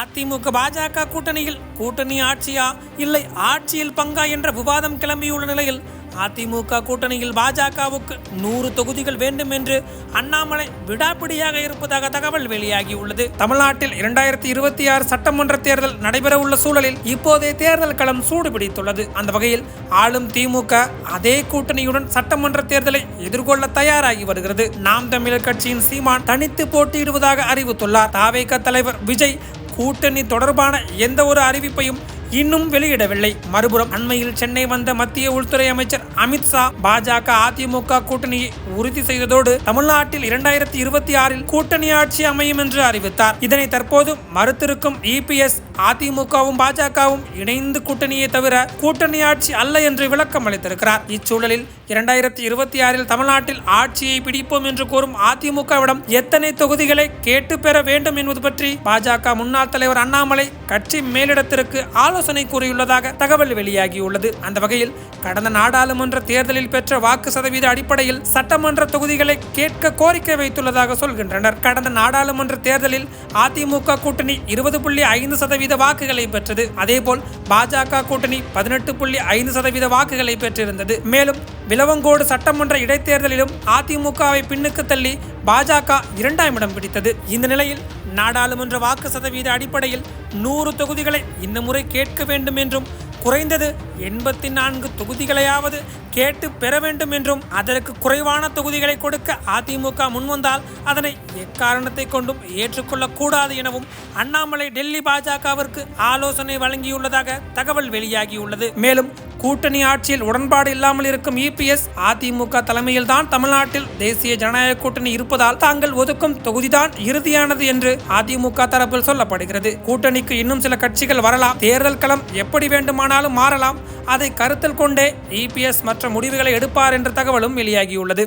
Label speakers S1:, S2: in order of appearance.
S1: அதிமுக பாஜக கூட்டணி ஆட்சியா இல்லை ஆட்சியில் பங்கா என்ற விவாதம் கிளம்பியுள்ள நிலையில் அதிமுக கூட்டணியில் பாஜகவுக்கு 100 தொகுதிகள் வேண்டும் என்று அண்ணாமலை விடாப்பிடியாக இருப்பதாக தகவல் வெளியாகியுள்ளது. தமிழ்நாட்டில் 2026 சட்டமன்ற தேர்தல் நடைபெற உள்ள சூழலில் இப்போதைய தேர்தல் களம் சூடுபிடித்துள்ளது. அந்த வகையில் ஆளும் திமுக அதே கூட்டணியுடன் சட்டமன்ற தேர்தலை எதிர்கொள்ள தயாராகி வருகிறது. நாம் தமிழர் கட்சியின் சீமான் தனித்து போட்டியிடுவதாக அறிவித்துள்ளார். தவேக தலைவர் விஜய் கூட்டணி தொடர்பான எந்த ஒரு அறிவிப்பையும் இன்னும் வெளியிடவில்லை. மறுபுறம் அண்மையில் சென்னை வந்த மத்திய உள்துறை அமைச்சர் அமித்ஷா பாஜக அதிமுக கூட்டணியை உறுதி செய்ததோடு தமிழ்நாட்டில் 2026 கூட்டணி ஆட்சி அமையும் என்று அறிவித்தார். இதனை தற்போது மறுத்திருக்கும் இபிஎஸ் அதிமுகவும் பாஜகவும் இணைந்து கூட்டணியை தவிர கூட்டணி ஆட்சி அல்ல என்று விளக்கம் அளித்திருக்கிறார். இச்சூழலில் 2026 தமிழ்நாட்டில் ஆட்சியை பிடிப்போம் என்று கூறும் அதிமுகவிடம் எத்தனை தொகுதிகளை கேட்டு பெற வேண்டும் என்பது பற்றி பாஜக முன்னாள் தலைவர் அண்ணாமலை கட்சி மேலிடத்திற்கு ஆலோசனை கூறியுள்ளதாக தகவல் வெளியாகியுள்ளது. அந்த வகையில் கடந்த நாடாளுமன்ற தேர்தலில் பெற்ற வாக்கு சதவீத அடிப்படையில் சட்டமன்ற தொகுதிகளை கேட்க கோரிக்கை வைத்துள்ளதாக சொல்கின்றனர். கடந்த நாடாளுமன்ற தேர்தலில் அதிமுக கூட்டணி 20.5% வாக்குகளை பெற்றது. அதேபோல் பாஜக கூட்டணி 18.5% வாக்குகளை பெற்றிருந்தது. மேலும் விளவங்கோடு சட்டமன்ற இடைத்தேர்தலிலும் அதிமுகவை பின்னுக்கு தள்ளி பாஜக 2ஆம் இடம் பிடித்தது. இந்த நிலையில் நாடாளுமன்ற வாக்கு சதவீத அடிப்படையில் 100 தொகுதிகளை இந்த முறை கேட்க வேண்டும் என்றும் குறைந்தது 84 தொகுதிகளையாவது கேட்டு பெற வேண்டும் என்றும் அதற்கு குறைவான தொகுதிகளை கொடுக்க அதிமுக முன்வந்தால் அதனை எக்காரணத்தை கொண்டும் ஏற்றுக்கொள்ளக்கூடாது எனவும் அண்ணாமலை டெல்லி பாஜகவிற்கு ஆலோசனை வழங்கியுள்ளதாக தகவல் வெளியாகியுள்ளது. மேலும் கூட்டணி ஆட்சியில் உடன்பாடு இல்லாமல் இருக்கும் இபிஎஸ் அதிமுக தலைமையில் தான் தமிழ்நாட்டில் தேசிய ஜனநாயக கூட்டணி இருப்பதால் தாங்கள் ஒதுக்கும் தொகுதிதான் இறுதியானது என்று அதிமுக தரப்பில் சொல்லப்படுகிறது. கூட்டணிக்கு இன்னும் சில கட்சிகள் வரலாம். தேர்தல் களம் எப்படி வேண்டுமானாலும் மாறலாம். அதை கருத்தில் கொண்டே இபிஎஸ் மற்ற முடிவுகளை எடுப்பார் என்ற தகவலும் வெளியாகியுள்ளது.